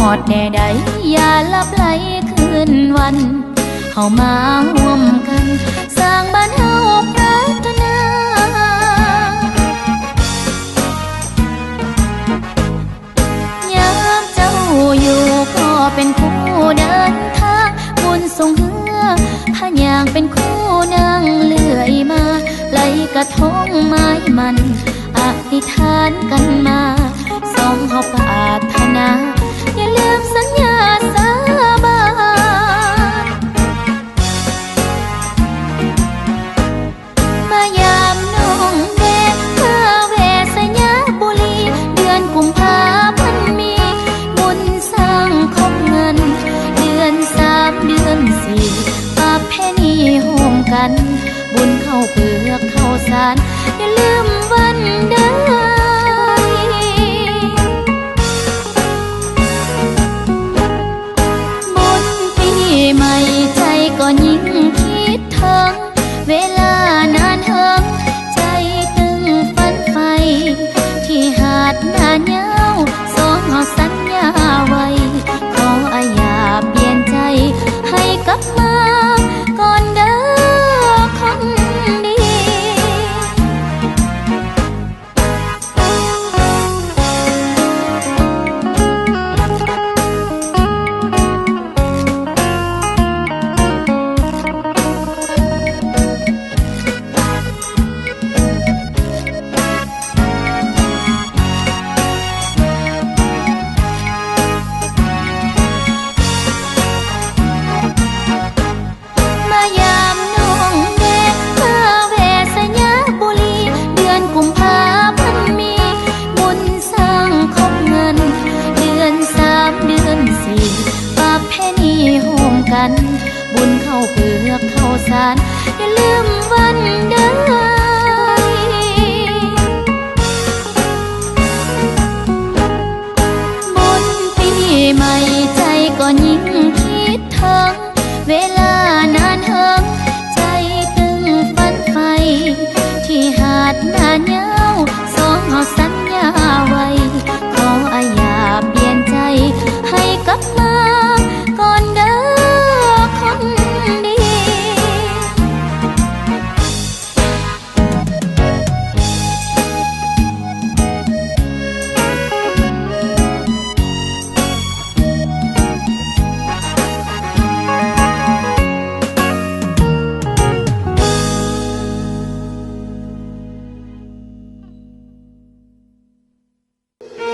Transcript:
อดแน่ใดอย่าลับไหลคืนวันเฮามาร่วมกันสร้างบ้านเฮาปรารถนายามเจ้าอยู่ก็เป็นคู่เดินทางบุญส่งเฮือพะยางเป็นคู่นางเลื่อยมาไหลกระทงไม้มันอธิษฐานกันมาสองเฮาปรารถนาอย่าลืมสัญญาสาบานมายามน้องแดงมาแวสยาบุรีเดือนกุมภาพันธ์มีบุญสร้างของเงินเดือนสามเดือนสี่ประเพณีโฮมกันบุญเข้าเปลือกเข้าสารอย่าลืมวันใดบุญปีใหม่ใจก็ยิ่งคิดถึงเวลานานเฮิงใจตึงฝันไฟที่หาดนาเหย้าสองเฮาสัญญาไว้ขออย่าเปลี่ยนใจให้กลับมาก่อนเด้อคนดีมายามน้องแดงมาแวสยาบุรีเดือนกุมภาพันธ์มีบุญสร้างของเงินเดือนสามเดือนสี่ประเพณีโฮมกันบุญเข้าเปลือกเข้าสารอย่าลืมวันใดบุญปีใหม่ใจก็ยิ่งคิดถึงเวลานานเฮิงใจตึงฝันไฟที่หาดนา